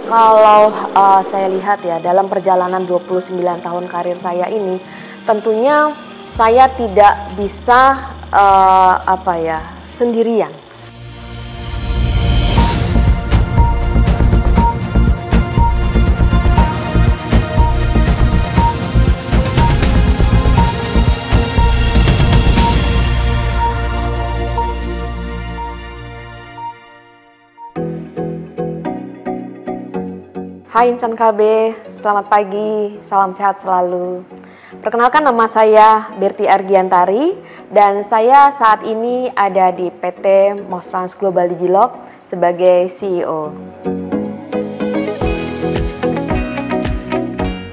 Kalau saya lihat ya dalam perjalanan 29 tahun karir saya ini, tentunya saya tidak bisa sendirian. Hai insan KB, selamat pagi, salam sehat selalu. Perkenalkan, nama saya Berti Argiantari dan saya saat ini ada di PT Mostrans Global Digilog sebagai CEO.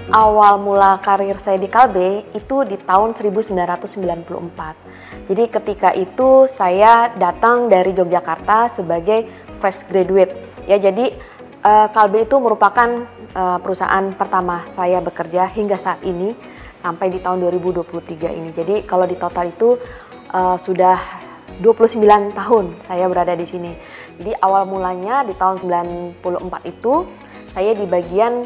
Awal mula karir saya di Kalbe itu di tahun 1994. Jadi ketika itu saya datang dari Yogyakarta sebagai fresh graduate. Ya, jadi Kalbe itu merupakan perusahaan pertama saya bekerja hingga saat ini sampai di tahun 2023 ini. Jadi kalau di total itu sudah 29 tahun saya berada di sini. Jadi awal mulanya di tahun 94 itu saya di bagian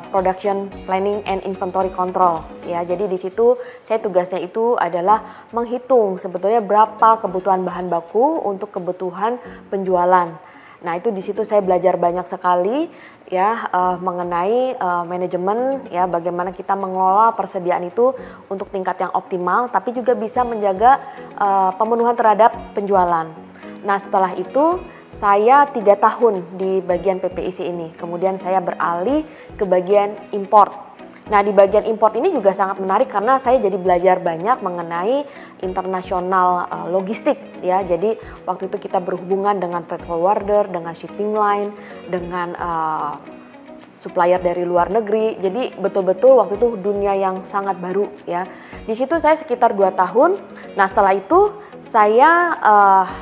production planning and inventory control ya. Jadi di situ saya tugasnya itu adalah menghitung sebetulnya berapa kebutuhan bahan baku untuk kebutuhan penjualan. Nah, itu di situ saya belajar banyak sekali ya mengenai manajemen ya, bagaimana kita mengelola persediaan itu untuk tingkat yang optimal tapi juga bisa menjaga pemenuhan terhadap penjualan. Nah, setelah itu saya 3 tahun di bagian PPIC ini. Kemudian saya beralih ke bagian import. Nah, di bagian import ini juga sangat menarik karena saya jadi belajar banyak mengenai internasional logistik ya. Jadi waktu itu kita berhubungan dengan freight forwarder, dengan shipping line, dengan supplier dari luar negeri. Jadi betul-betul waktu itu dunia yang sangat baru ya. Di situ saya sekitar 2 tahun. Nah, setelah itu saya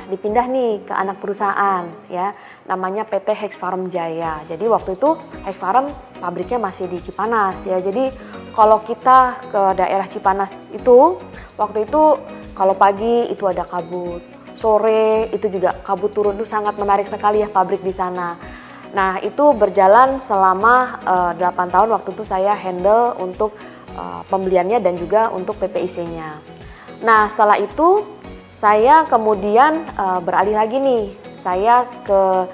dipindah nih ke anak perusahaan ya, namanya PT Hex Farm Jaya. Jadi waktu itu Hex Farm pabriknya masih di Cipanas ya. Jadi kalau kita ke daerah Cipanas itu waktu itu kalau pagi itu ada kabut, sore itu juga kabut turun, itu sangat menarik sekali ya pabrik di sana. Nah, itu berjalan selama 8 tahun. Waktu itu saya handle untuk pembeliannya dan juga untuk PPIC-nya. Nah, setelah itu saya kemudian beralih lagi nih, saya ke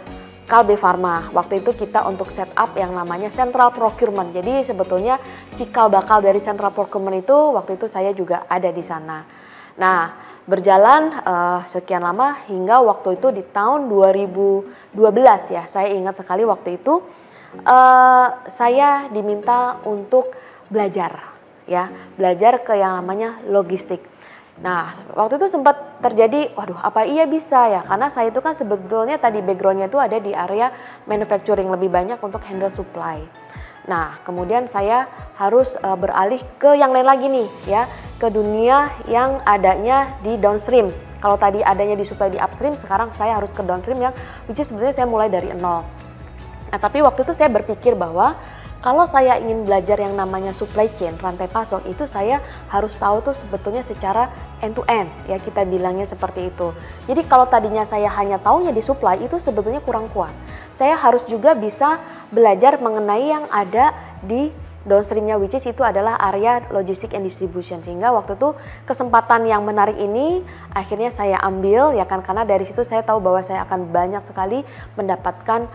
Kalbe Pharma. Waktu itu kita untuk setup yang namanya Central Procurement. Jadi sebetulnya cikal bakal dari Central Procurement itu waktu itu saya juga ada di sana. Nah, berjalan sekian lama hingga waktu itu di tahun 2012 ya, saya ingat sekali waktu itu saya diminta untuk belajar ya, belajar ke yang namanya logistik. Nah, waktu itu sempat terjadi, waduh apa iya bisa ya, karena saya itu kan sebetulnya tadi backgroundnya itu ada di area manufacturing, lebih banyak untuk handle supply. Nah, kemudian saya harus beralih ke yang lain lagi nih ya, ke dunia yang adanya di downstream. Kalau tadi adanya di supply di upstream, sekarang saya harus ke downstream yang which is sebenarnya saya mulai dari nol. Nah, tapi waktu itu saya berpikir bahwa kalau saya ingin belajar yang namanya supply chain, rantai pasok, itu saya harus tahu tuh sebetulnya secara end to end ya, kita bilangnya seperti itu. Jadi kalau tadinya saya hanya taunya di supply, itu sebetulnya kurang kuat. Saya harus juga bisa belajar mengenai yang ada di downstreamnya, which is itu adalah area logistik and distribution. Sehingga waktu itu kesempatan yang menarik ini akhirnya saya ambil ya kan, karena dari situ saya tahu bahwa saya akan banyak sekali mendapatkan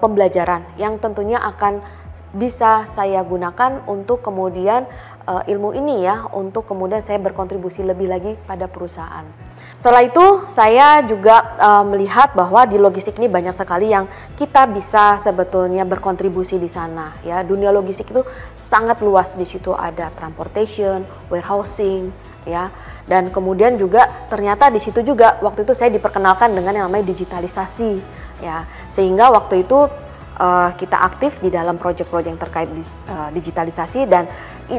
pembelajaran yang tentunya akan bisa saya gunakan untuk kemudian ilmu ini ya, untuk kemudian saya berkontribusi lebih lagi pada perusahaan. Setelah itu saya juga melihat bahwa di logistik ini banyak sekali yang kita bisa sebetulnya berkontribusi di sana ya. Dunia logistik itu sangat luas, di situ ada transportation, warehousing ya. Dan kemudian juga ternyata di situ juga waktu itu saya diperkenalkan dengan yang namanya digitalisasi ya. Sehingga waktu itu kita aktif di dalam proyek-proyek yang terkait digitalisasi, dan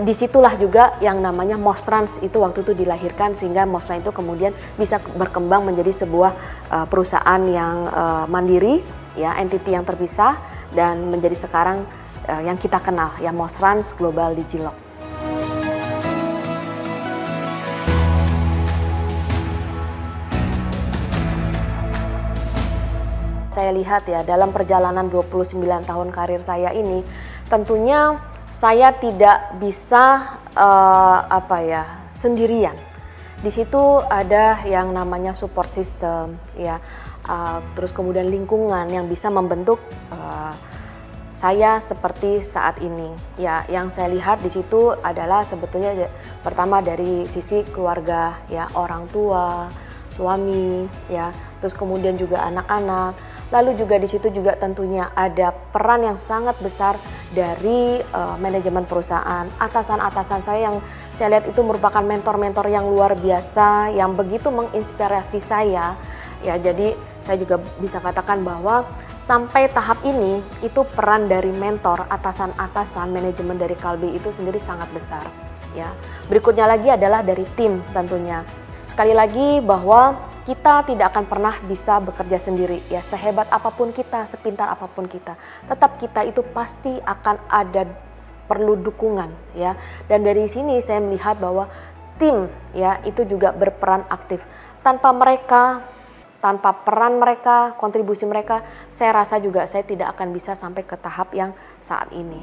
disitulah juga yang namanya Mostrans itu waktu itu dilahirkan, sehingga Mostrans itu kemudian bisa berkembang menjadi sebuah perusahaan yang mandiri ya, entity yang terpisah, dan menjadi sekarang yang kita kenal ya, Mostrans Global Digilog. saya lihat ya dalam perjalanan 29 tahun karir saya ini, tentunya saya tidak bisa sendirian. Di situ ada yang namanya support system ya, terus kemudian lingkungan yang bisa membentuk saya seperti saat ini. Ya, yang saya lihat di situ adalah sebetulnya pertama dari sisi keluarga ya, orang tua, suami ya, terus kemudian juga anak-anak. Lalu juga di situ juga tentunya ada peran yang sangat besar dari manajemen perusahaan, atasan-atasan saya yang saya lihat itu merupakan mentor-mentor yang luar biasa, yang begitu menginspirasi saya. Ya, jadi saya juga bisa katakan bahwa sampai tahap ini itu peran dari mentor, atasan-atasan, manajemen dari Kalbe itu sendiri sangat besar. Ya, berikutnya lagi adalah dari tim tentunya. Sekali lagi bahwa kita tidak akan pernah bisa bekerja sendiri ya, sehebat apapun kita, sepintar apapun kita, tetap kita itu pasti akan ada perlu dukungan ya. Dan dari sini saya melihat bahwa tim ya itu juga berperan aktif. Tanpa mereka, tanpa peran mereka, kontribusi mereka, saya rasa juga saya tidak akan bisa sampai ke tahap yang saat ini.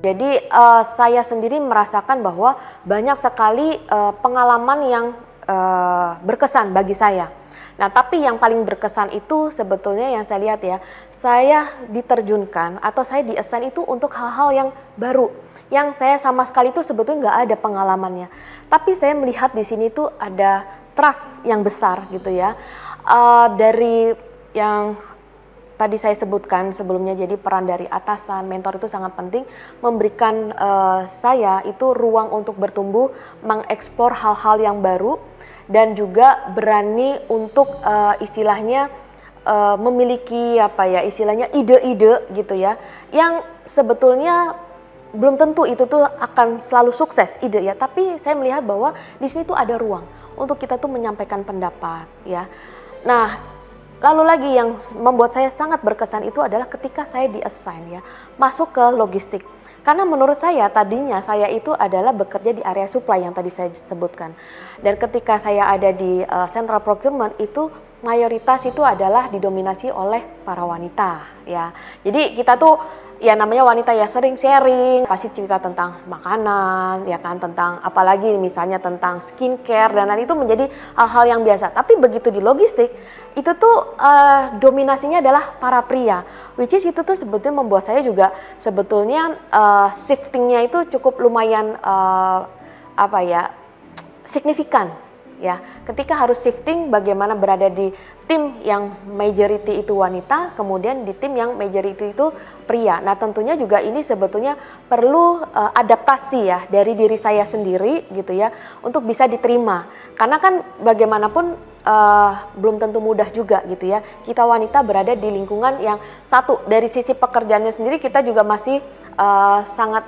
Jadi saya sendiri merasakan bahwa banyak sekali pengalaman yang berkesan bagi saya. Nah, tapi yang paling berkesan itu sebetulnya yang saya lihat ya, saya diterjunkan atau saya di-assign itu untuk hal-hal yang baru, yang saya sama sekali itu sebetulnya nggak ada pengalamannya. Tapi saya melihat di sini tuh ada trust yang besar gitu ya, dari yang tadi saya sebutkan sebelumnya. Jadi peran dari atasan, mentor itu sangat penting, memberikan saya itu ruang untuk bertumbuh, mengeksplor hal-hal yang baru, dan juga berani untuk istilahnya memiliki istilahnya ide-ide gitu ya, yang sebetulnya belum tentu itu tuh akan selalu sukses ide ya, tapi saya melihat bahwa di sini tuh ada ruang untuk kita tuh menyampaikan pendapat ya. Nah, lalu lagi yang membuat saya sangat berkesan itu adalah ketika saya di-assign ya, masuk ke logistik. Karena menurut saya tadinya saya itu adalah bekerja di area supply yang tadi saya sebutkan. Dan ketika saya ada di central procurement itu mayoritas itu adalah didominasi oleh para wanita ya. Jadi kita tuh ya namanya wanita ya sering sharing, pasti cerita tentang makanan, ya kan, tentang apalagi misalnya tentang skincare dan lain itu menjadi hal-hal yang biasa. Tapi begitu di logistik, itu tuh dominasinya adalah para pria, which is itu tuh sebetulnya membuat saya juga sebetulnya shiftingnya itu cukup lumayan signifikan. Ya, ketika harus shifting bagaimana berada di tim yang majority itu wanita, kemudian di tim yang majority itu pria. Nah, tentunya juga ini sebetulnya perlu adaptasi ya dari diri saya sendiri gitu ya untuk bisa diterima. Karena kan bagaimanapun belum tentu mudah juga gitu ya. Kita wanita berada di lingkungan yang satu dari sisi pekerjaannya sendiri kita juga masih sangat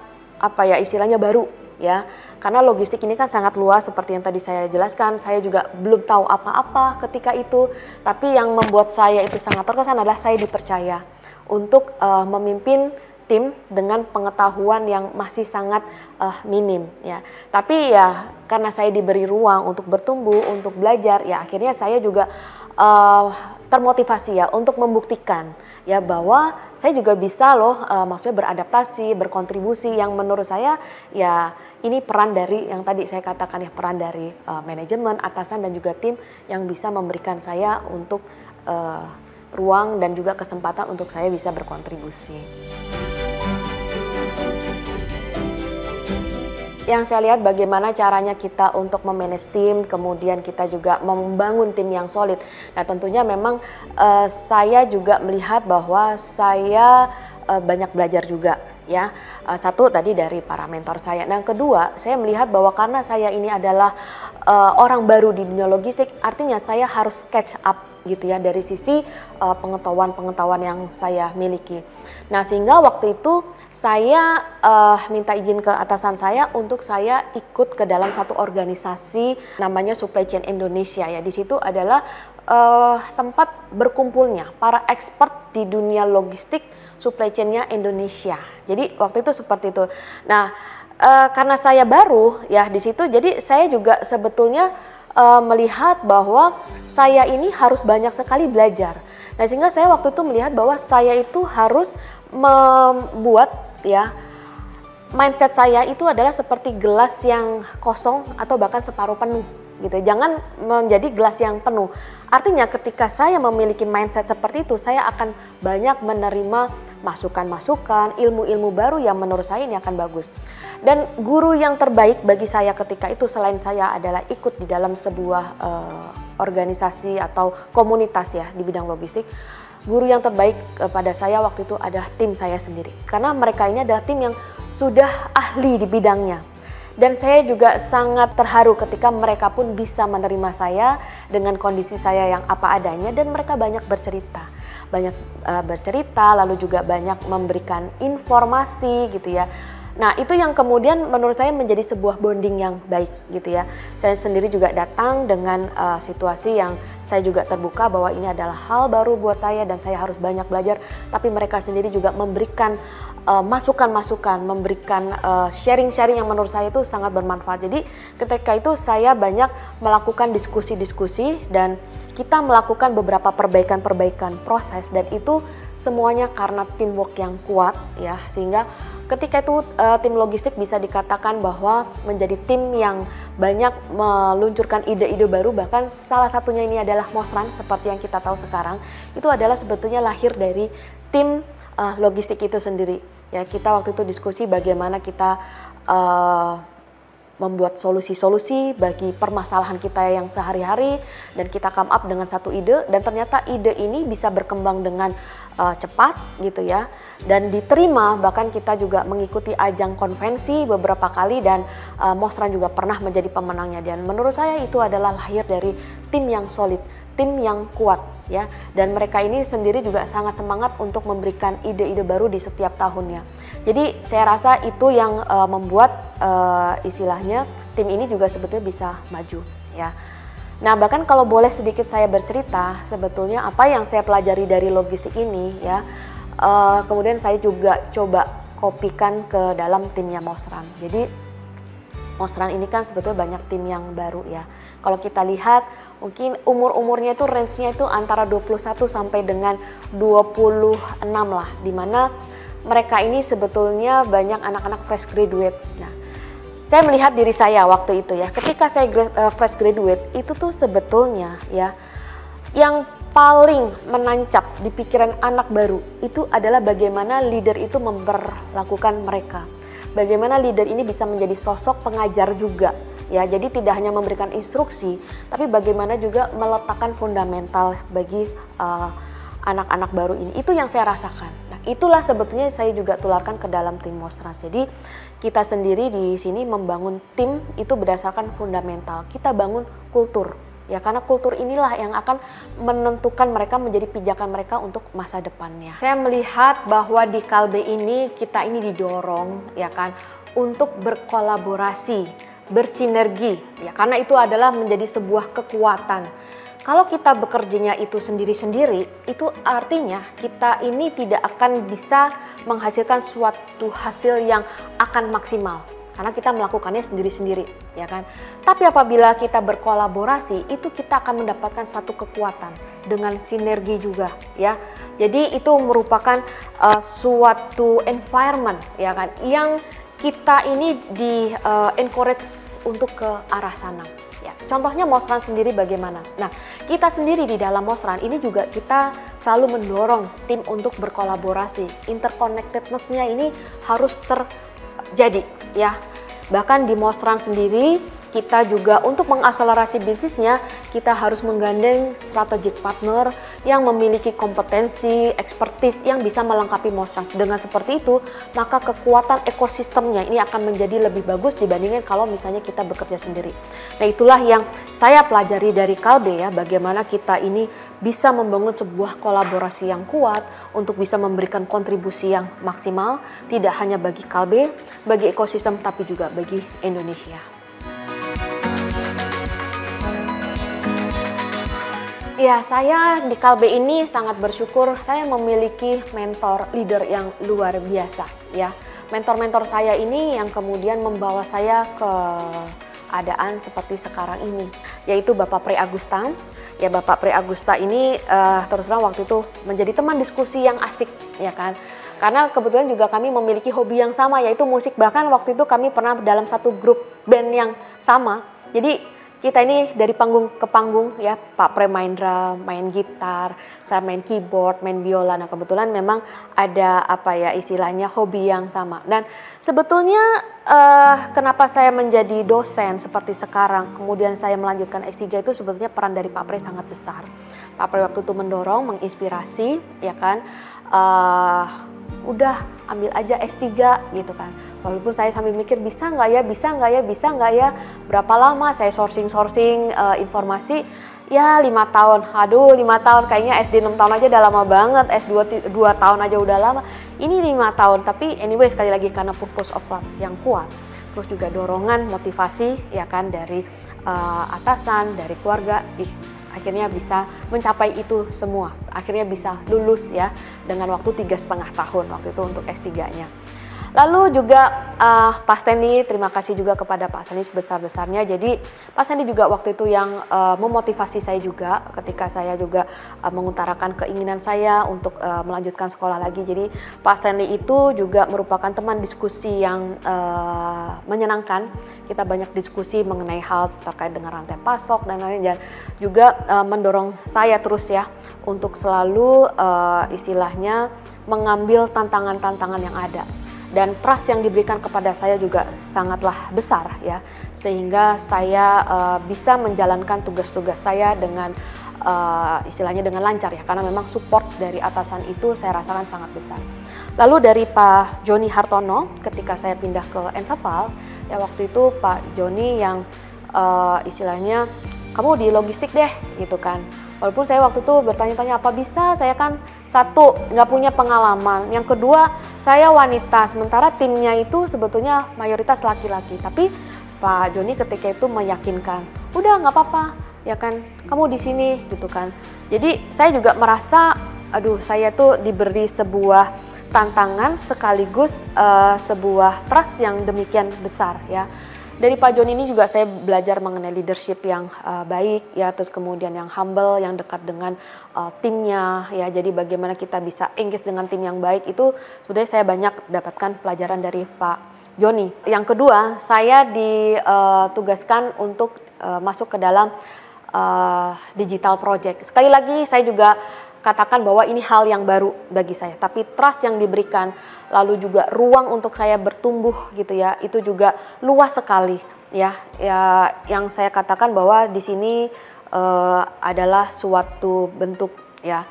istilahnya baru ya. Karena logistik ini kan sangat luas seperti yang tadi saya jelaskan, saya juga belum tahu apa-apa ketika itu, tapi yang membuat saya itu sangat terkesan adalah saya dipercaya untuk memimpin tim dengan pengetahuan yang masih sangat minim ya. Tapi ya karena saya diberi ruang untuk bertumbuh, untuk belajar, ya akhirnya saya juga termotivasi ya untuk membuktikan ya bahwa saya juga bisa loh maksudnya beradaptasi, berkontribusi, yang menurut saya ya ini peran dari yang tadi saya katakan ya, peran dari manajemen, atasan dan juga tim yang bisa memberikan saya untuk ruang dan juga kesempatan untuk saya bisa berkontribusi. Yang saya lihat bagaimana caranya kita untuk memanage tim, kemudian kita juga membangun tim yang solid. Nah, tentunya memang saya juga melihat bahwa saya banyak belajar juga ya. Satu tadi dari para mentor saya. Nah, yang kedua, saya melihat bahwa karena saya ini adalah orang baru di dunia logistik, artinya saya harus catch up gitu ya dari sisi pengetahuan-pengetahuan yang saya miliki. Nah, sehingga waktu itu saya minta izin ke atasan saya untuk saya ikut ke dalam satu organisasi namanya Supply Chain Indonesia ya. Di situ adalah tempat berkumpulnya para expert di dunia logistik supply chain-nya Indonesia. Jadi waktu itu seperti itu. Nah, karena saya baru ya di situ, jadi saya juga sebetulnya melihat bahwa saya ini harus banyak sekali belajar. Nah, sehingga saya waktu itu melihat bahwa saya itu harus membuat ya mindset saya itu adalah seperti gelas yang kosong atau bahkan separuh penuh gitu. Jangan menjadi gelas yang penuh. Artinya ketika saya memiliki mindset seperti itu, saya akan banyak menerima masukan-masukan, ilmu-ilmu baru yang menurut saya ini akan bagus. Dan guru yang terbaik bagi saya ketika itu selain saya adalah ikut di dalam sebuah organisasi atau komunitas ya di bidang logistik. Guru yang terbaik pada saya waktu itu adalah tim saya sendiri. Karena mereka ini adalah tim yang sudah ahli di bidangnya. Dan saya juga sangat terharu ketika mereka pun bisa menerima saya dengan kondisi saya yang apa adanya, dan mereka banyak bercerita. Lalu juga banyak memberikan informasi gitu ya. Nah, itu yang kemudian menurut saya menjadi sebuah bonding yang baik gitu ya. Saya sendiri juga datang dengan situasi yang saya juga terbuka bahwa ini adalah hal baru buat saya dan saya harus banyak belajar. Tapi mereka sendiri juga memberikan masukan-masukan, memberikan sharing-sharing yang menurut saya itu sangat bermanfaat. Jadi ketika itu saya banyak melakukan diskusi-diskusi dan kita melakukan beberapa perbaikan-perbaikan proses, dan itu semuanya karena teamwork yang kuat ya, sehingga ketika itu tim logistik bisa dikatakan bahwa menjadi tim yang banyak meluncurkan ide-ide baru. Bahkan salah satunya ini adalah Mosran seperti yang kita tahu sekarang, itu adalah sebetulnya lahir dari tim logistik itu sendiri ya. Kita waktu itu diskusi bagaimana kita membuat solusi-solusi bagi permasalahan kita yang sehari-hari, dan kita come up dengan satu ide, dan ternyata ide ini bisa berkembang dengan cepat gitu ya, dan diterima. Bahkan kita juga mengikuti ajang konvensi beberapa kali, dan Mosran juga pernah menjadi pemenangnya. Dan menurut saya itu adalah lahir dari tim yang solid, tim yang kuat ya, dan mereka ini sendiri juga sangat semangat untuk memberikan ide-ide baru di setiap tahunnya. Jadi saya rasa itu yang membuat istilahnya tim ini juga sebetulnya bisa maju ya. Nah, bahkan kalau boleh sedikit saya bercerita sebetulnya apa yang saya pelajari dari logistik ini ya, kemudian saya juga coba kopikan ke dalam timnya Mosran. Jadi Mosran ini kan sebetulnya banyak tim yang baru ya. Kalau kita lihat mungkin umur-umurnya itu range-nya itu antara 21 sampai dengan 26 lah, dimana mereka ini sebetulnya banyak anak-anak fresh graduate. Nah, saya melihat diri saya waktu itu ya, ketika saya fresh graduate itu tuh sebetulnya ya, yang paling menancap di pikiran anak baru itu adalah bagaimana leader itu memperlakukan mereka. Bagaimana leader ini bisa menjadi sosok pengajar juga ya, jadi tidak hanya memberikan instruksi, tapi bagaimana juga meletakkan fundamental bagi anak-anak baru ini. Itu yang saya rasakan. Nah, itulah sebetulnya saya juga tularkan ke dalam tim Mosran. Jadi kita sendiri di sini membangun tim itu berdasarkan fundamental. Kita bangun kultur ya, karena kultur inilah yang akan menentukan mereka menjadi pijakan mereka untuk masa depannya. Saya melihat bahwa di Kalbe ini kita ini didorong ya kan untuk berkolaborasi, bersinergi ya, karena itu adalah menjadi sebuah kekuatan. Kalau kita bekerjanya itu sendiri-sendiri, itu artinya kita ini tidak akan bisa menghasilkan suatu hasil yang akan maksimal. Karena kita melakukannya sendiri-sendiri, ya kan? Tapi apabila kita berkolaborasi, itu kita akan mendapatkan satu kekuatan dengan sinergi juga, ya. Jadi itu merupakan suatu environment, ya kan? Yang kita ini di encourage untuk ke arah sana. Ya, contohnya Mosran sendiri bagaimana? Nah, kita sendiri di dalam Mosran ini juga kita selalu mendorong tim untuk berkolaborasi. Interconnectedness-nya ini harus terjadi ya. Bahkan di Mosran sendiri kita juga untuk mengakselerasi bisnisnya, kita harus menggandeng strategic partner yang memiliki kompetensi, expertise yang bisa melengkapi Mosran. Dengan seperti itu, maka kekuatan ekosistemnya ini akan menjadi lebih bagus dibandingkan kalau misalnya kita bekerja sendiri. Nah, itulah yang saya pelajari dari Kalbe ya, bagaimana kita ini bisa membangun sebuah kolaborasi yang kuat untuk bisa memberikan kontribusi yang maksimal, tidak hanya bagi Kalbe, bagi ekosistem, tapi juga bagi Indonesia. Ya, saya di Kalbe ini sangat bersyukur saya memiliki mentor leader yang luar biasa ya. Mentor-mentor saya ini yang kemudian membawa saya ke keadaan seperti sekarang ini, yaitu Bapak Pre Agusta. Ya, Bapak Pre Agusta ini terus terang waktu itu menjadi teman diskusi yang asik, ya kan. Karena kebetulan juga kami memiliki hobi yang sama, yaitu musik. Bahkan waktu itu kami pernah dalam satu grup band yang sama. Jadi kita ini dari panggung ke panggung, ya. Pak Pre main drum, main gitar, saya main keyboard, main biola. Nah, kebetulan memang ada apa ya istilahnya hobi yang sama. Dan sebetulnya kenapa saya menjadi dosen seperti sekarang, kemudian saya melanjutkan S3 itu sebetulnya peran dari Pak Pre sangat besar. Pak Pre waktu itu mendorong, menginspirasi, ya kan. Udah ambil aja S3 gitu kan. Walaupun saya sambil mikir bisa nggak ya, berapa lama saya sourcing informasi, ya 5 tahun. Aduh, 5 tahun kayaknya SD 6 tahun aja udah lama banget, S2 2 tahun aja udah lama. Ini 5 tahun, tapi anyway sekali lagi karena purpose of love yang kuat. Terus juga dorongan, motivasi ya kan dari atasan, dari keluarga, akhirnya bisa mencapai itu semua. Akhirnya bisa lulus ya dengan waktu 3,5 tahun waktu itu untuk S3-nya. Lalu juga Pak Stanley, terima kasih juga kepada Pak Stanley sebesar-besarnya. Jadi Pak Stanley juga waktu itu yang memotivasi saya juga ketika saya juga mengutarakan keinginan saya untuk melanjutkan sekolah lagi. Jadi Pak Stanley itu juga merupakan teman diskusi yang menyenangkan. Kita banyak diskusi mengenai hal terkait dengan rantai pasok dan lain-lain, dan juga mendorong saya terus ya untuk selalu istilahnya mengambil tantangan-tantangan yang ada. Dan trust yang diberikan kepada saya juga sangatlah besar ya, sehingga saya bisa menjalankan tugas-tugas saya dengan istilahnya dengan lancar ya, karena memang support dari atasan itu saya rasakan sangat besar. Lalu dari Pak Joni Hartono ketika saya pindah ke Ensafal, ya waktu itu Pak Joni yang istilahnya kamu di logistik deh gitu kan. Walaupun saya waktu itu bertanya-tanya apa bisa, saya kan satu nggak punya pengalaman, yang kedua saya wanita, sementara timnya itu sebetulnya mayoritas laki-laki. Tapi Pak Joni ketika itu meyakinkan, udah nggak apa-apa, ya kan, kamu di sini gitu kan. Jadi saya juga merasa, aduh saya tuh diberi sebuah tantangan sekaligus sebuah trust yang demikian besar ya. Dari Pak Joni ini juga saya belajar mengenai leadership yang baik ya, terus kemudian yang humble, yang dekat dengan timnya ya. Jadi bagaimana kita bisa engage dengan tim yang baik itu sebenarnya saya banyak dapatkan pelajaran dari Pak Joni. Yang kedua, saya ditugaskan untuk masuk ke dalam digital project. Sekali lagi saya juga katakan bahwa ini hal yang baru bagi saya, tapi trust yang diberikan, lalu juga ruang untuk saya bertumbuh gitu ya, itu juga luas sekali ya. Yang saya katakan bahwa di sini adalah suatu bentuk ya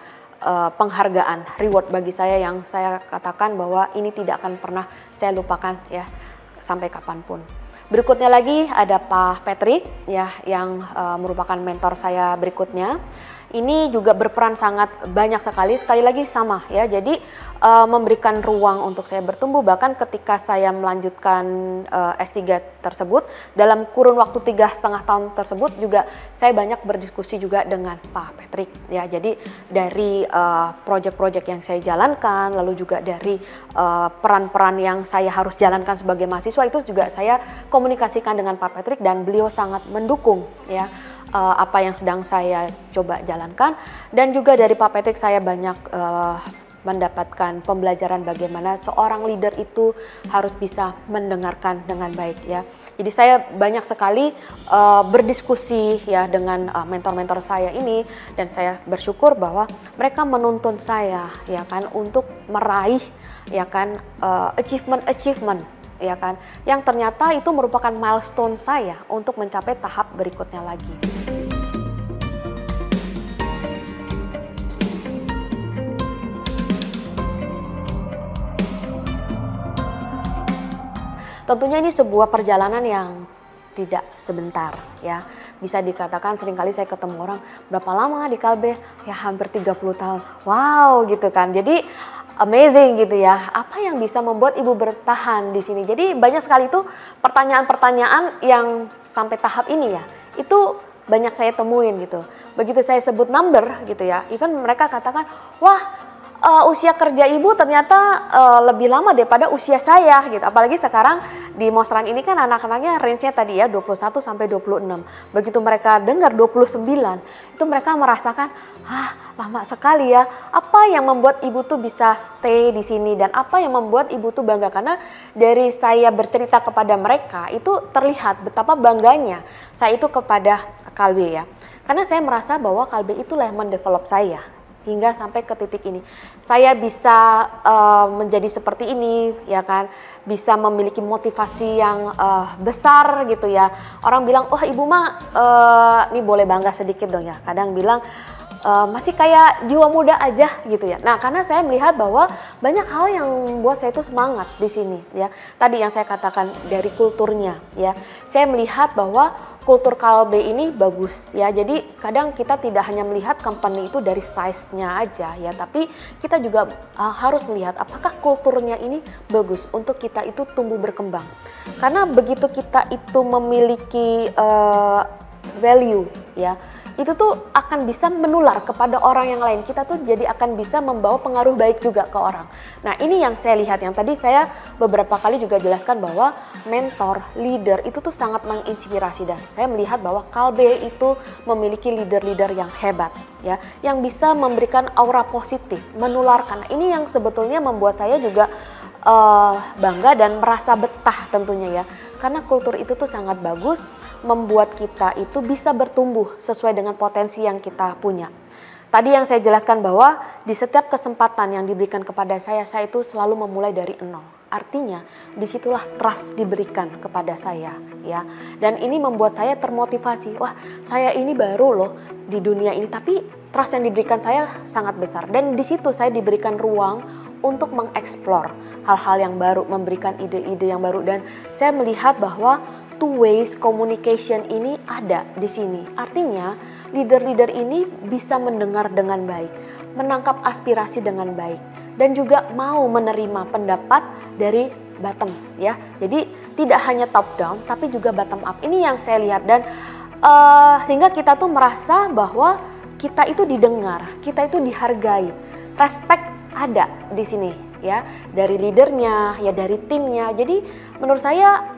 penghargaan, reward bagi saya, yang saya katakan bahwa ini tidak akan pernah saya lupakan ya sampai kapanpun. Berikutnya lagi ada Pak Patrick ya, yang merupakan mentor saya berikutnya. Ini juga berperan sangat banyak sekali lagi sama ya, jadi memberikan ruang untuk saya bertumbuh. Bahkan ketika saya melanjutkan S3 tersebut, dalam kurun waktu 3,5 tahun tersebut juga saya banyak berdiskusi juga dengan Pak Patrick ya. Jadi dari proyek-proyek yang saya jalankan, lalu juga dari peran-peran yang saya harus jalankan sebagai mahasiswa, itu juga saya komunikasikan dengan Pak Patrick, dan beliau sangat mendukung ya apa yang sedang saya coba jalankan. Dan juga dari Pak Patrick saya banyak mendapatkan pembelajaran bagaimana seorang leader itu harus bisa mendengarkan dengan baik ya. Jadi saya banyak sekali berdiskusi ya dengan mentor-mentor saya ini, dan saya bersyukur bahwa mereka menuntun saya ya kan untuk meraih ya kan achievement ya kan, yang ternyata itu merupakan milestone saya untuk mencapai tahap berikutnya lagi. Tentunya ini sebuah perjalanan yang tidak sebentar ya. Bisa dikatakan seringkali saya ketemu orang, berapa lama di Kalbe? Ya hampir 30 tahun. Wow gitu kan. Jadi amazing gitu ya. Apa yang bisa membuat ibu bertahan di sini? Jadi banyak sekali itu pertanyaan-pertanyaan yang sampai tahap ini ya. Itu banyak saya temuin gitu. Begitu saya sebut number gitu ya, even mereka katakan, wah usia kerja ibu ternyata lebih lama daripada usia saya gitu. Apalagi sekarang di Mosran ini kan anak-anaknya range-nya tadi ya 21 sampai 26. Begitu mereka dengar 29, itu mereka merasakan, lama sekali ya. Apa yang membuat ibu tuh bisa stay di sini dan apa yang membuat ibu tuh bangga, karena dari saya bercerita kepada mereka itu terlihat betapa bangganya saya itu kepada Kalbe ya. Karena saya merasa bahwa Kalbe itulah yang mendevelop saya hingga sampai ke titik ini. Saya bisa menjadi seperti ini ya kan, bisa memiliki motivasi yang besar gitu ya. Orang bilang, oh ibu mah ini boleh bangga sedikit dong ya. Kadang bilang masih kayak jiwa muda aja gitu ya. Nah karena saya melihat bahwa banyak hal yang membuat saya itu semangat di sini ya. Tadi yang saya katakan dari kulturnya ya. Saya melihat bahwa kultur Kalbe ini bagus ya. Jadi kadang kita tidak hanya melihat company itu dari size-nya aja ya, tapi kita juga harus melihat apakah kulturnya ini bagus untuk kita itu tumbuh berkembang. Karena begitu kita itu memiliki value ya, itu tuh akan bisa menular kepada orang yang lain. Kita tuh jadi akan bisa membawa pengaruh baik juga ke orang. Nah ini yang saya lihat, yang tadi saya beberapa kali juga jelaskan bahwa mentor, leader itu tuh sangat menginspirasi, dan saya melihat bahwa Kalbe itu memiliki leader-leader yang hebat ya, yang bisa memberikan aura positif, menularkan. Nah, ini yang sebetulnya membuat saya juga bangga dan merasa betah tentunya ya, karena kultur itu tuh sangat bagus, membuat kita itu bisa bertumbuh sesuai dengan potensi yang kita punya. Tadi yang saya jelaskan bahwa di setiap kesempatan yang diberikan kepada saya itu selalu memulai dari nol. Artinya disitulah trust diberikan kepada saya ya. Dan ini membuat saya termotivasi. Wah, saya ini baru loh di dunia ini, tapi trust yang diberikan saya sangat besar. Dan di situ saya diberikan ruang untuk mengeksplor hal-hal yang baru, memberikan ide-ide yang baru. Dan saya melihat bahwa two ways communication ini ada di sini. Artinya leader-leader ini bisa mendengar dengan baik, menangkap aspirasi dengan baik, dan juga mau menerima pendapat dari bottom ya. Jadi tidak hanya top down tapi juga bottom up. Ini yang saya lihat, dan sehingga kita tuh merasa bahwa kita itu didengar, kita itu dihargai, respect ada di sini ya, dari leadernya ya, dari timnya. Jadi menurut saya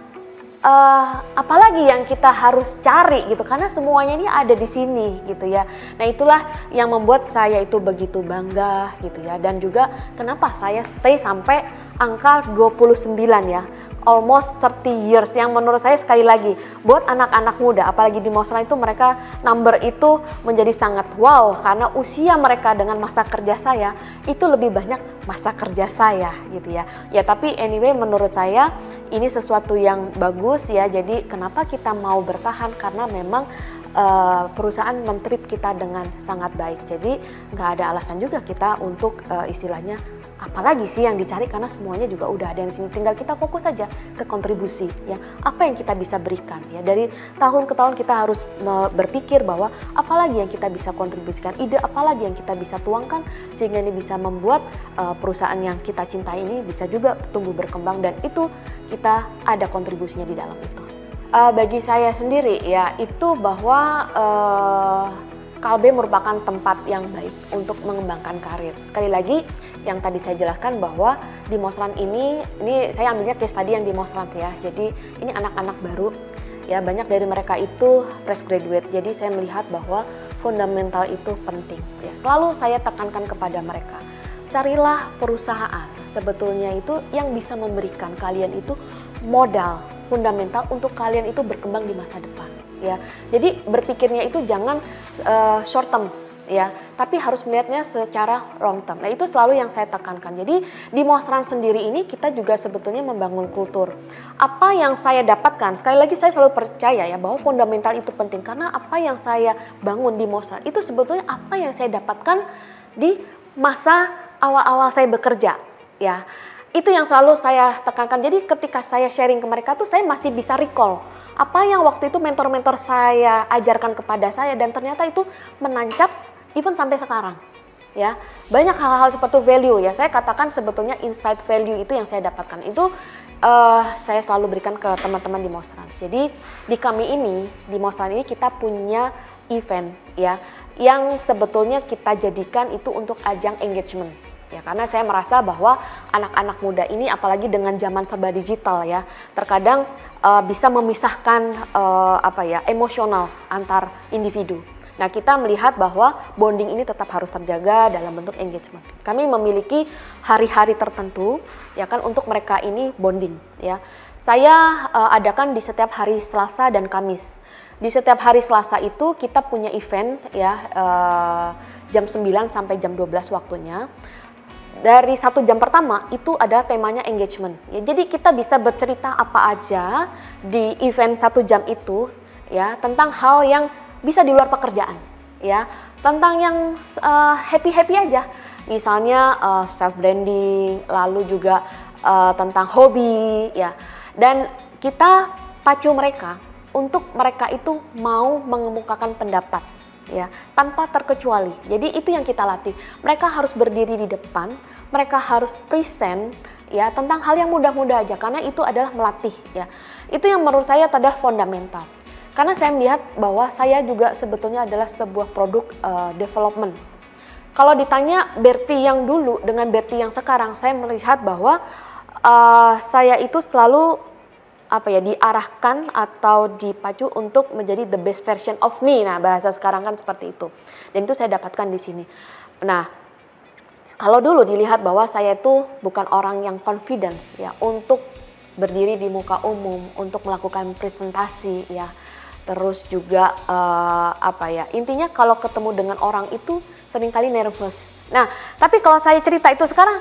apalagi yang kita harus cari gitu, karena semuanya ini ada di sini gitu ya. Nah itulah yang membuat saya itu begitu bangga gitu ya, dan juga kenapa saya stay sampai angka 29 ya, almost 30 years, yang menurut saya sekali lagi buat anak-anak muda apalagi di Mosran itu, mereka number itu menjadi sangat wow, karena usia mereka dengan masa kerja saya itu lebih banyak masa kerja saya gitu ya. Ya tapi anyway menurut saya ini sesuatu yang bagus ya. Jadi kenapa kita mau bertahan, karena memang perusahaan men-treat kita dengan sangat baik. Jadi nggak ada alasan juga kita untuk istilahnya apalagi sih yang dicari, karena semuanya juga udah ada di sini. Tinggal kita fokus saja ke kontribusi ya, apa yang kita bisa berikan ya. Dari tahun ke tahun kita harus berpikir bahwa apalagi yang kita bisa kontribusikan, ide apalagi yang kita bisa tuangkan sehingga ini bisa membuat perusahaan yang kita cintai ini bisa juga tumbuh berkembang, dan itu kita ada kontribusinya di dalam itu. Bagi saya sendiri ya, itu bahwa Kalbe merupakan tempat yang baik untuk mengembangkan karir. Sekali lagi yang tadi saya jelaskan bahwa di Mosran ini saya ambilnya case tadi yang di Mosran ya. Jadi ini anak-anak baru ya, banyak dari mereka itu fresh graduate. Jadi saya melihat bahwa fundamental itu penting ya. Selalu saya tekankan kepada mereka, carilah perusahaan sebetulnya itu yang bisa memberikan kalian itu modal fundamental untuk kalian itu berkembang di masa depan ya. Jadi berpikirnya itu jangan short term ya, tapi harus melihatnya secara long term. Nah itu selalu yang saya tekankan. Jadi di Mosran sendiri ini kita juga sebetulnya membangun kultur. Apa yang saya dapatkan, sekali lagi saya selalu percaya ya bahwa fundamental itu penting, karena apa yang saya bangun di Mosran itu sebetulnya apa yang saya dapatkan di masa awal-awal saya bekerja ya. Itu yang selalu saya tekankan. Jadi ketika saya sharing ke mereka tuh saya masih bisa recall apa yang waktu itu mentor-mentor saya ajarkan kepada saya, dan ternyata itu menancap even sampai sekarang ya. Banyak hal-hal seperti value ya, saya katakan sebetulnya insight value itu yang saya dapatkan itu saya selalu berikan ke teman-teman di Mosran. Jadi di kami ini, di Mosran ini kita punya event ya, yang sebetulnya kita jadikan itu untuk ajang engagement ya, karena saya merasa bahwa anak-anak muda ini apalagi dengan zaman serba digital ya, terkadang bisa memisahkan emosional antar individu. Nah, kita melihat bahwa bonding ini tetap harus terjaga dalam bentuk engagement. Kami memiliki hari-hari tertentu ya kan untuk mereka ini bonding ya. Saya adakan di setiap hari Selasa dan Kamis. Di setiap hari Selasa itu kita punya event ya, jam 9 sampai jam 12 waktunya. Dari 1 jam pertama itu ada temanya engagement. Ya, jadi kita bisa bercerita apa aja di event 1 jam itu ya, tentang hal yang bisa di luar pekerjaan ya, tentang yang happy-happy aja. Misalnya self branding, lalu juga tentang hobi ya. Dan kita pacu mereka untuk mereka itu mau mengemukakan pendapat ya, tanpa terkecuali. Jadi itu yang kita latih. Mereka harus berdiri di depan, mereka harus present ya tentang hal yang mudah-mudah aja, karena itu adalah melatih ya. Itu yang menurut saya adalah fundamental. Karena saya melihat bahwa saya juga sebetulnya adalah sebuah produk development. Kalau ditanya Berti yang dulu dengan Berti yang sekarang, saya melihat bahwa saya itu selalu diarahkan atau dipacu untuk menjadi the best version of me. Nah, bahasa sekarang kan seperti itu. Dan itu saya dapatkan di sini. Nah, kalau dulu dilihat bahwa saya itu bukan orang yang confidence ya untuk berdiri di muka umum, untuk melakukan presentasi ya. Terus juga intinya kalau ketemu dengan orang itu seringkali nervous. Nah, tapi kalau saya cerita itu sekarang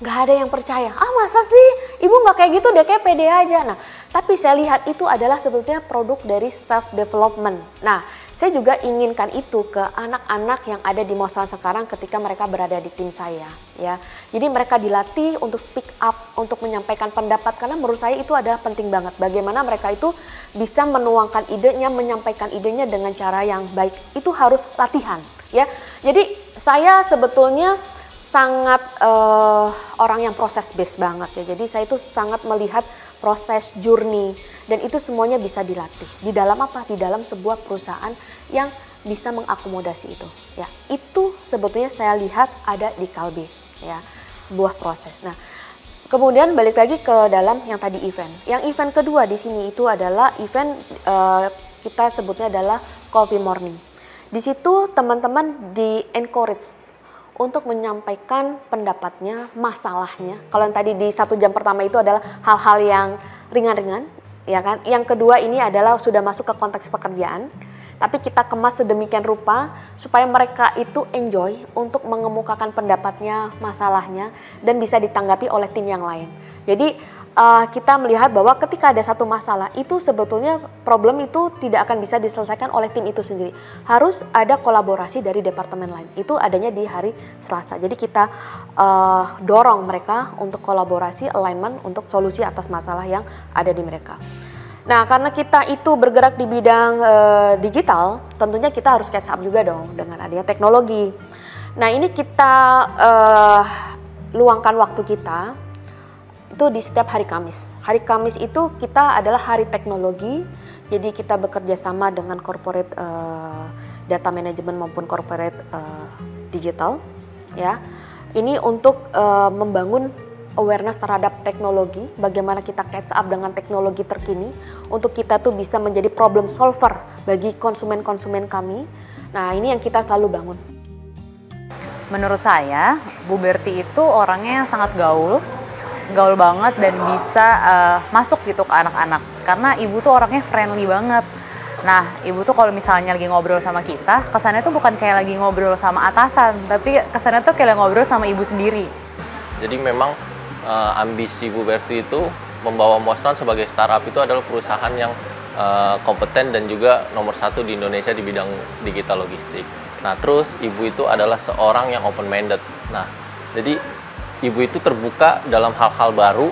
nggak ada yang percaya. Ah, masa sih ibu nggak kayak gitu deh, kayak pede aja. Nah, tapi saya lihat itu adalah sebetulnya produk dari self development. Nah, saya juga inginkan itu ke anak-anak yang ada di masa sekarang ketika mereka berada di tim saya ya. Jadi mereka dilatih untuk speak up, untuk menyampaikan pendapat, karena menurut saya itu adalah penting banget. Bagaimana mereka itu bisa menuangkan idenya, menyampaikan idenya dengan cara yang baik. Itu harus latihan ya. Jadi saya sebetulnya sangat orang yang proses based banget ya. Jadi saya itu sangat melihat proses journey, dan itu semuanya bisa dilatih. Di dalam apa? Di dalam sebuah perusahaan yang bisa mengakomodasi itu. Ya, itu sebetulnya saya lihat ada di Kalbe ya, sebuah proses. Nah, kemudian balik lagi ke dalam yang tadi event. Yang event kedua di sini itu adalah event kita sebutnya adalah Coffee Morning. Di situ teman-teman di encourage untuk menyampaikan pendapatnya, masalahnya. Kalau yang tadi di 1 jam pertama itu adalah hal-hal yang ringan-ringan, ya kan. Yang kedua ini adalah sudah masuk ke konteks pekerjaan, tapi kita kemas sedemikian rupa supaya mereka itu enjoy untuk mengemukakan pendapatnya, masalahnya, dan bisa ditanggapi oleh tim yang lain. Jadi kita melihat bahwa ketika ada satu masalah itu sebetulnya problem itu tidak akan bisa diselesaikan oleh tim itu sendiri. Harus ada kolaborasi dari departemen lain. Itu adanya di hari Selasa. Jadi kita dorong mereka untuk kolaborasi, alignment untuk solusi atas masalah yang ada di mereka. Nah, karena kita itu bergerak di bidang digital, tentunya kita harus catch up juga dong dengan adanya teknologi. Nah, ini kita luangkan waktu kita itu di setiap hari Kamis. Hari Kamis itu kita adalah hari teknologi, jadi kita bekerja sama dengan corporate data management maupun corporate digital ya. Ini untuk membangun awareness terhadap teknologi, bagaimana kita catch up dengan teknologi terkini untuk kita tuh bisa menjadi problem solver bagi konsumen-konsumen kami. Nah, ini yang kita selalu bangun. Menurut saya, Bu Berti itu orangnya yang sangat gaul banget dan bisa masuk gitu ke anak-anak. Karena ibu tuh orangnya friendly banget. Nah, ibu tuh kalau misalnya lagi ngobrol sama kita, kesannya tuh bukan kayak lagi ngobrol sama atasan, tapi kesannya tuh kayak ngobrol sama ibu sendiri. Jadi memang ambisi Bu Berti itu membawa Mostran sebagai startup itu adalah perusahaan yang kompeten dan juga nomor 1 di Indonesia di bidang digital logistik. Nah, terus ibu itu adalah seorang yang open-minded. Nah, jadi ibu itu terbuka dalam hal-hal baru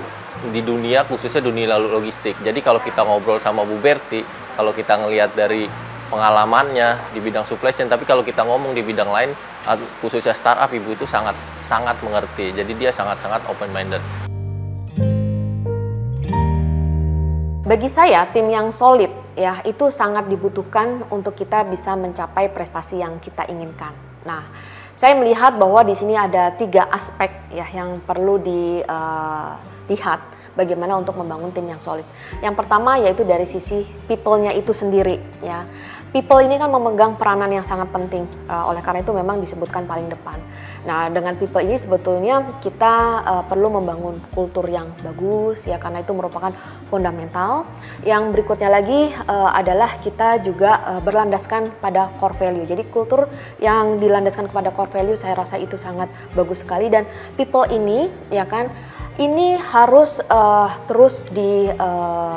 di dunia, khususnya dunia logistik. Jadi kalau kita ngobrol sama Bu Berti, kalau kita ngelihat dari pengalamannya di bidang supply chain, tapi kalau kita ngomong di bidang lain, khususnya startup, ibu itu sangat mengerti. Jadi dia sangat open-minded. Bagi saya, tim yang solid ya itu sangat dibutuhkan untuk kita bisa mencapai prestasi yang kita inginkan. Nah, Saya melihat bahwa di sini ada 3 aspek ya yang perlu dilihat bagaimana untuk membangun tim yang solid. Yang pertama yaitu dari sisi people-nya itu sendiri ya. People ini kan memegang peranan yang sangat penting, oleh karena itu memang disebutkan paling depan. Nah, dengan people ini sebetulnya kita perlu membangun kultur yang bagus ya, karena itu merupakan fundamental. Yang berikutnya lagi adalah kita juga berlandaskan pada core value. Jadi kultur yang dilandaskan kepada core value saya rasa itu sangat bagus sekali, dan people ini ya kan ini harus terus didorong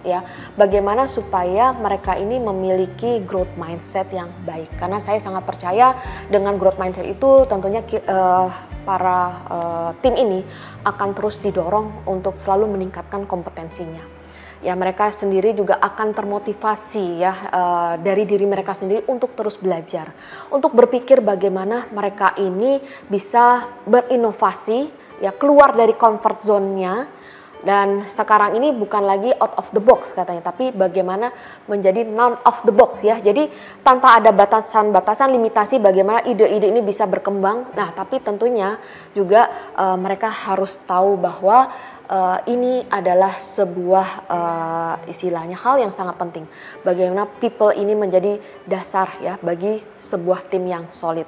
ya, bagaimana supaya mereka ini memiliki growth mindset yang baik, karena saya sangat percaya dengan growth mindset itu tentunya para tim ini akan terus didorong untuk selalu meningkatkan kompetensinya ya. Mereka sendiri juga akan termotivasi ya dari diri mereka sendiri untuk terus belajar, untuk berpikir bagaimana mereka ini bisa berinovasi ya, keluar dari comfort zone-nya. Dan sekarang ini bukan lagi out of the box katanya, tapi bagaimana menjadi non of the box ya. Jadi tanpa ada batasan-batasan, limitasi bagaimana ide-ide ini bisa berkembang. Nah, tapi tentunya juga mereka harus tahu bahwa ini adalah sebuah istilahnya hal yang sangat penting. Bagaimana people ini menjadi dasar ya bagi sebuah tim yang solid.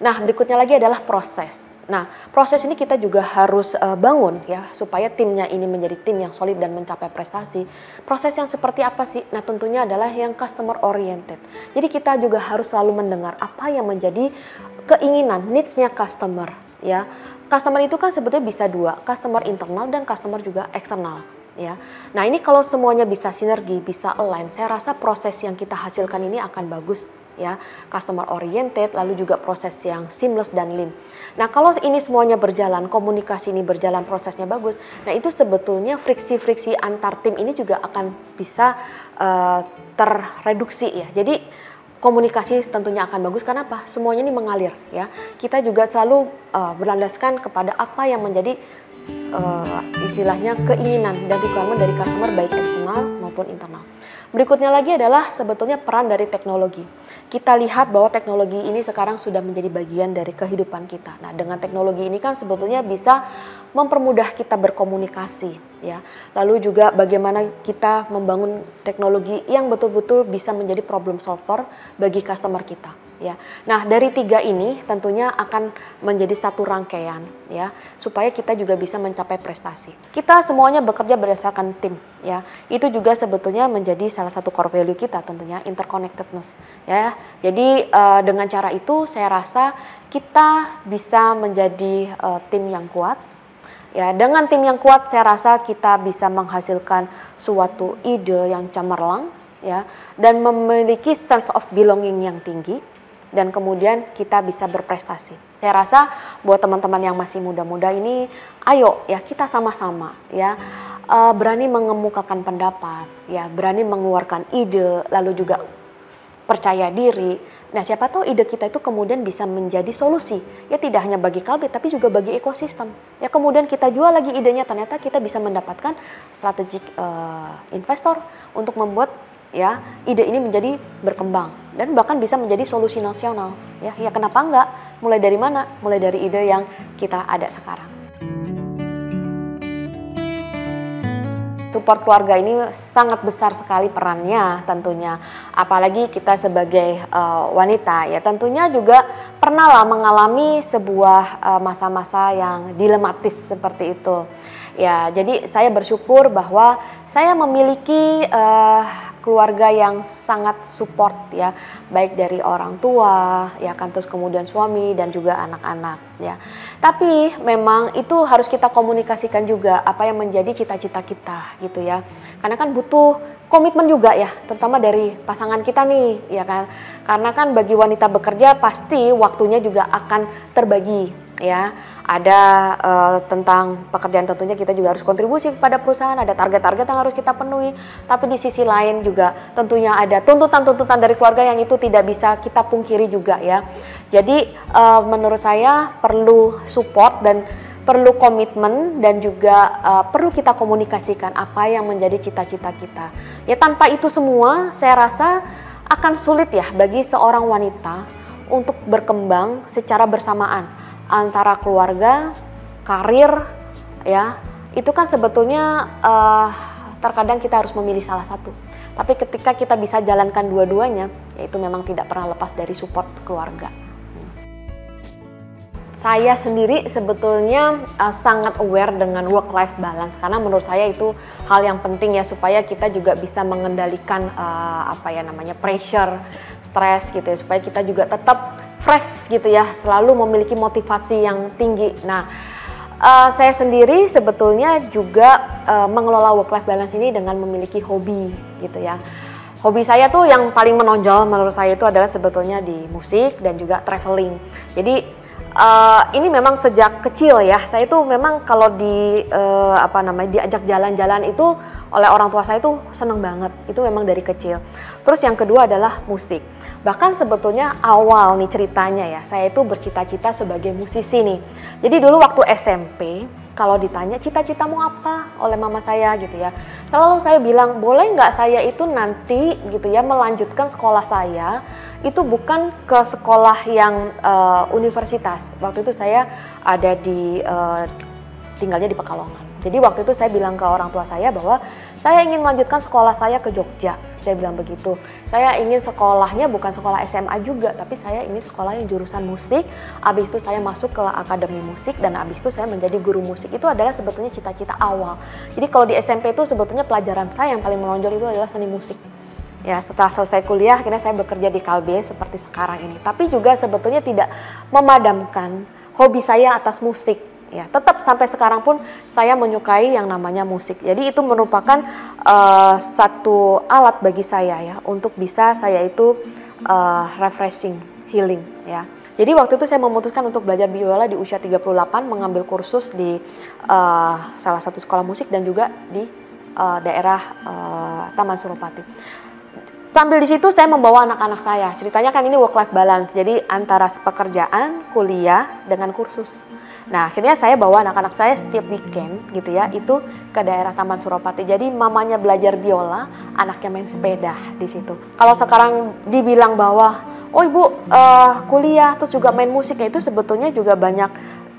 Nah, berikutnya lagi adalah proses. Nah, proses ini kita juga harus bangun ya, supaya timnya ini menjadi tim yang solid dan mencapai prestasi. Proses yang seperti apa sih? Nah, tentunya adalah yang customer oriented. Jadi kita juga harus selalu mendengar apa yang menjadi keinginan, needs-nya customer ya. Customer itu kan sebetulnya bisa 2, customer internal dan customer juga eksternal ya. Nah, ini kalau semuanya bisa sinergi, bisa align, saya rasa proses yang kita hasilkan ini akan bagus ya, customer oriented, lalu juga proses yang seamless dan lean. Nah, kalau ini semuanya berjalan, komunikasi ini berjalan, prosesnya bagus, nah itu sebetulnya friksi-friksi antar tim ini juga akan bisa terreduksi ya. Jadi komunikasi tentunya akan bagus, karena apa? Semuanya ini mengalir ya. Kita juga selalu berlandaskan kepada apa yang menjadi istilahnya keinginan dan requirement dari customer, baik eksternal maupun internal. Berikutnya lagi adalah sebetulnya peran dari teknologi. Kita lihat bahwa teknologi ini sekarang sudah menjadi bagian dari kehidupan kita. Nah, dengan teknologi ini kan sebetulnya bisa mempermudah kita berkomunikasi ya. Lalu juga bagaimana kita membangun teknologi yang betul-betul bisa menjadi problem solver bagi customer kita ya. Nah, dari 3 ini tentunya akan menjadi satu rangkaian ya, supaya kita juga bisa mencapai prestasi. Kita semuanya bekerja berdasarkan tim ya. Itu juga sebetulnya menjadi salah satu core value kita, tentunya interconnectedness ya. Jadi dengan cara itu saya rasa kita bisa menjadi tim yang kuat. Ya, dengan tim yang kuat saya rasa kita bisa menghasilkan suatu ide yang cemerlang ya, dan memiliki sense of belonging yang tinggi, dan kemudian kita bisa berprestasi. Saya rasa buat teman-teman yang masih muda-muda ini, ayo ya kita sama-sama ya berani mengemukakan pendapat ya, berani mengeluarkan ide, lalu juga percaya diri. Nah, siapa tahu ide kita itu kemudian bisa menjadi solusi ya, tidak hanya bagi Kalbe tapi juga bagi ekosistem ya. Kemudian kita jual lagi idenya, ternyata kita bisa mendapatkan strategic investor untuk membuat ya ide ini menjadi berkembang dan bahkan bisa menjadi solusi nasional ya. Ya kenapa enggak? Mulai dari mana? Mulai dari ide yang kita ada sekarang. Support keluarga ini sangat besar sekali perannya tentunya, apalagi kita sebagai wanita ya, tentunya juga pernah lah mengalami sebuah masa-masa yang dilematis seperti itu ya. Jadi saya bersyukur bahwa saya memiliki keluarga yang sangat support ya, baik dari orang tua ya kan, terus kemudian suami dan juga anak-anak ya. Tapi memang itu harus kita komunikasikan juga apa yang menjadi cita-cita kita gitu ya, karena kan butuh komitmen juga ya, terutama dari pasangan kita nih ya kan, karena kan bagi wanita bekerja pasti waktunya juga akan terbagi ya. Ada tentang pekerjaan, tentunya kita juga harus kontribusi kepada perusahaan, ada target-target yang harus kita penuhi, tapi di sisi lain juga tentunya ada tuntutan-tuntutan dari keluarga yang itu tidak bisa kita pungkiri juga ya. Jadi menurut saya perlu support dan perlu komitmen, dan juga perlu kita komunikasikan apa yang menjadi cita-cita kita ya. Tanpa itu semua saya rasa akan sulit ya bagi seorang wanita untuk berkembang secara bersamaan antara keluarga, karir, ya. Itu kan sebetulnya terkadang kita harus memilih salah satu. Tapi ketika kita bisa jalankan dua-duanya, ya itu memang tidak pernah lepas dari support keluarga. Saya sendiri sebetulnya sangat aware dengan work-life balance karena menurut saya itu hal yang penting ya supaya kita juga bisa mengendalikan pressure, stres gitu ya, supaya kita juga tetap fresh gitu ya, selalu memiliki motivasi yang tinggi. Nah, saya sendiri sebetulnya juga mengelola work-life balance ini dengan memiliki hobi gitu ya. Hobi saya tuh yang paling menonjol menurut saya itu adalah sebetulnya di musik dan juga traveling. Jadi ini memang sejak kecil ya, saya itu memang kalau diajak jalan-jalan itu oleh orang tua saya itu seneng banget, itu memang dari kecil. Terus yang kedua adalah musik. Bahkan sebetulnya awal nih ceritanya ya, saya itu bercita-cita sebagai musisi nih. Jadi dulu waktu SMP, kalau ditanya cita-citamu apa oleh mama saya gitu ya, selalu saya bilang boleh nggak saya itu nanti gitu ya melanjutkan sekolah saya itu bukan ke sekolah yang universitas. Waktu itu saya ada tinggalnya di Pekalongan. Jadi waktu itu saya bilang ke orang tua saya bahwa saya ingin melanjutkan sekolah saya ke Jogja. Saya bilang begitu. Saya ingin sekolahnya bukan sekolah SMA juga, tapi saya ingin sekolah yang jurusan musik. Habis itu saya masuk ke akademi musik dan habis itu saya menjadi guru musik. Itu adalah sebetulnya cita-cita awal. Jadi kalau di SMP itu sebetulnya pelajaran saya yang paling menonjol itu adalah seni musik. Ya, setelah selesai kuliah akhirnya saya bekerja di Kalbe seperti sekarang ini. Tapi juga sebetulnya tidak memadamkan hobi saya atas musik. Ya, tetap sampai sekarang pun saya menyukai yang namanya musik. Jadi itu merupakan satu alat bagi saya ya untuk bisa saya itu refreshing, healing ya. Jadi waktu itu saya memutuskan untuk belajar biola di usia 38, mengambil kursus di salah satu sekolah musik dan juga di daerah Taman Suropati. Sambil di situ saya membawa anak-anak saya. Ceritanya kan ini work life balance. Jadi antara pekerjaan, kuliah dengan kursus. Nah, akhirnya saya bawa anak-anak saya setiap weekend gitu ya, itu ke daerah Taman Suropati. Jadi mamanya belajar biola, anaknya main sepeda di situ. Kalau sekarang dibilang bahwa oh ibu kuliah terus juga main musik, ya itu sebetulnya juga banyak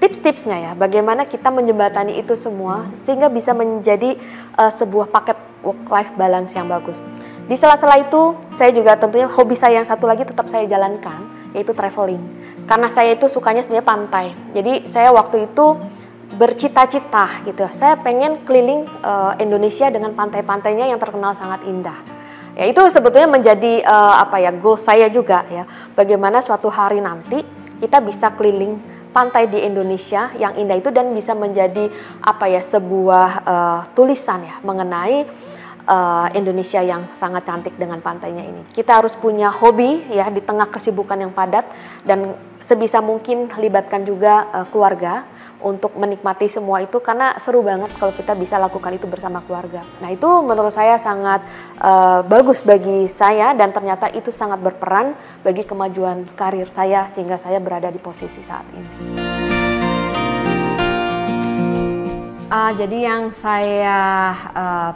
tips-tipsnya ya. Bagaimana kita menjembatani itu semua sehingga bisa menjadi sebuah paket work life balance yang bagus. Di sela-sela itu, saya juga tentunya hobi saya yang satu lagi tetap saya jalankan, yaitu traveling. Karena saya itu sukanya sebenarnya pantai. Jadi saya waktu itu bercita-cita gitu. Saya pengen keliling Indonesia dengan pantai-pantainya yang terkenal sangat indah. Ya itu sebetulnya menjadi goal saya juga ya. Bagaimana suatu hari nanti kita bisa keliling pantai di Indonesia yang indah itu dan bisa menjadi sebuah tulisan ya mengenai Indonesia yang sangat cantik dengan pantainya ini. Kita harus punya hobi ya di tengah kesibukan yang padat dan sebisa mungkin libatkan juga keluarga untuk menikmati semua itu karena seru banget kalau kita bisa lakukan itu bersama keluarga. Nah itu menurut saya sangat bagus bagi saya dan ternyata itu sangat berperan bagi kemajuan karir saya sehingga saya berada di posisi saat ini. Jadi yang saya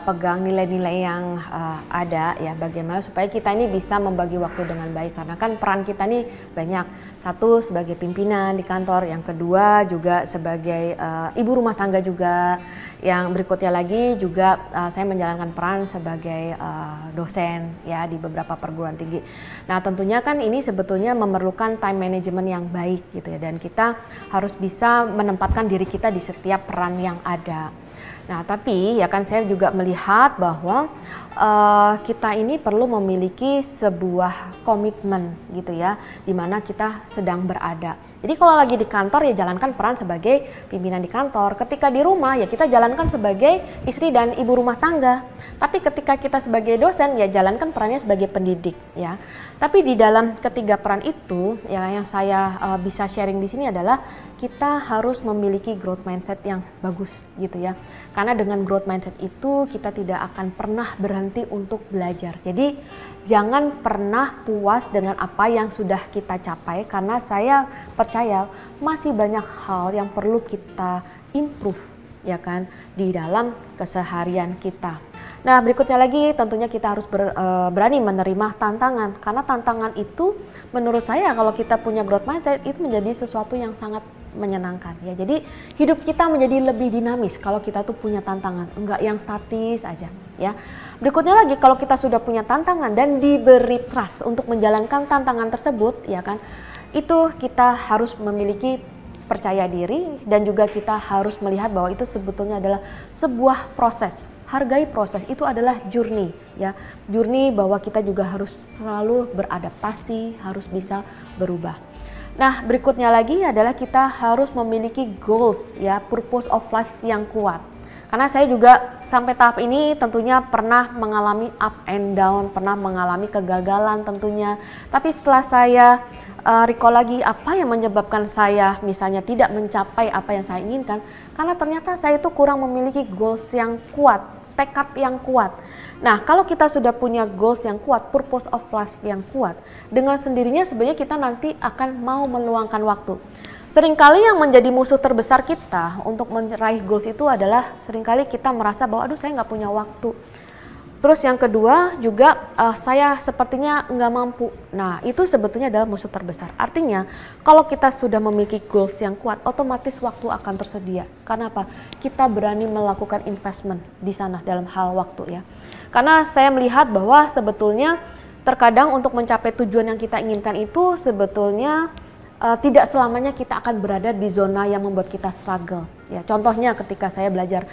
pegang nilai-nilai yang ada ya, bagaimana supaya kita ini bisa membagi waktu dengan baik karena kan peran kita ini banyak. Satu sebagai pimpinan di kantor, yang kedua juga sebagai ibu rumah tangga juga, yang berikutnya lagi juga saya menjalankan peran sebagai dosen ya di beberapa perguruan tinggi. Nah tentunya kan ini sebetulnya memerlukan time management yang baik gitu ya, dan kita harus bisa menempatkan diri kita di setiap peran yang ada. Nah tapi ya kan saya juga melihat bahwa kita ini perlu memiliki sebuah komitmen gitu ya, di mana kita sedang berada. Jadi kalau lagi di kantor ya jalankan peran sebagai pimpinan di kantor. Ketika di rumah ya kita jalankan sebagai istri dan ibu rumah tangga. Tapi ketika kita sebagai dosen ya jalankan perannya sebagai pendidik ya. Tapi di dalam ketiga peran itu ya yang saya bisa sharing di sini adalah kita harus memiliki growth mindset yang bagus gitu ya. Karena dengan growth mindset itu kita tidak akan pernah berhenti untuk belajar. Jadi jangan pernah puas dengan apa yang sudah kita capai karena saya percaya masih banyak hal yang perlu kita improve ya kan di dalam keseharian kita. Nah, berikutnya lagi tentunya kita harus berani menerima tantangan, karena tantangan itu menurut saya kalau kita punya growth mindset itu menjadi sesuatu yang sangat menyenangkan ya. Jadi hidup kita menjadi lebih dinamis kalau kita tuh punya tantangan, enggak yang statis aja ya. Berikutnya lagi, kalau kita sudah punya tantangan dan diberi trust untuk menjalankan tantangan tersebut ya kan, itu kita harus memiliki percaya diri dan juga kita harus melihat bahwa itu sebetulnya adalah sebuah proses. Hargai proses, itu adalah journey ya. Journey bahwa kita juga harus selalu beradaptasi, harus bisa berubah. Nah, berikutnya lagi adalah kita harus memiliki goals ya, purpose of life yang kuat. Karena saya juga sampai tahap ini tentunya pernah mengalami up and down, pernah mengalami kegagalan tentunya. Tapi setelah saya recall lagi apa yang menyebabkan saya misalnya tidak mencapai apa yang saya inginkan, karena ternyata saya itu kurang memiliki goals yang kuat, tekad yang kuat. Nah, kalau kita sudah punya goals yang kuat, purpose of life yang kuat, dengan sendirinya sebenarnya kita nanti akan mau meluangkan waktu. Seringkali yang menjadi musuh terbesar kita untuk meraih goals itu adalah seringkali kita merasa bahwa aduh saya nggak punya waktu. Terus yang kedua juga saya sepertinya nggak mampu. Nah, itu sebetulnya adalah musuh terbesar. Artinya kalau kita sudah memiliki goals yang kuat, otomatis waktu akan tersedia. Karena apa? Kita berani melakukan investment di sana dalam hal waktu ya. Karena saya melihat bahwa sebetulnya terkadang untuk mencapai tujuan yang kita inginkan itu sebetulnya tidak selamanya kita akan berada di zona yang membuat kita struggle. Ya, contohnya ketika saya belajar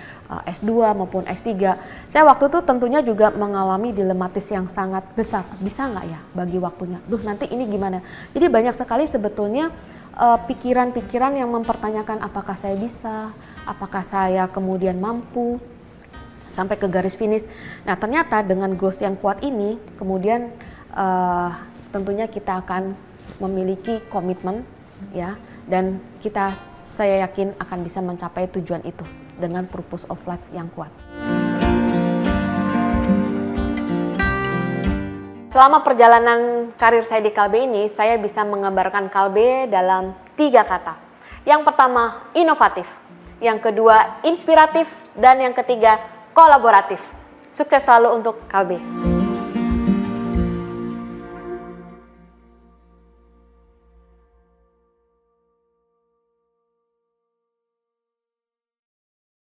S2 maupun S3, saya waktu itu tentunya juga mengalami dilematis yang sangat besar. Bisa nggak ya bagi waktunya? Duh, nanti ini gimana? Jadi banyak sekali sebetulnya pikiran-pikiran yang mempertanyakan apakah saya bisa, apakah saya kemudian mampu sampai ke garis finish. Nah, ternyata dengan goals yang kuat ini, kemudian tentunya kita akan memiliki komitmen ya, dan saya yakin akan bisa mencapai tujuan itu dengan purpose of life yang kuat. Selama perjalanan karir saya di Kalbe ini, saya bisa menggambarkan Kalbe dalam 3 kata. Yang pertama, inovatif. Yang kedua, inspiratif. Dan yang ketiga, kolaboratif. Sukses selalu untuk Kalbe.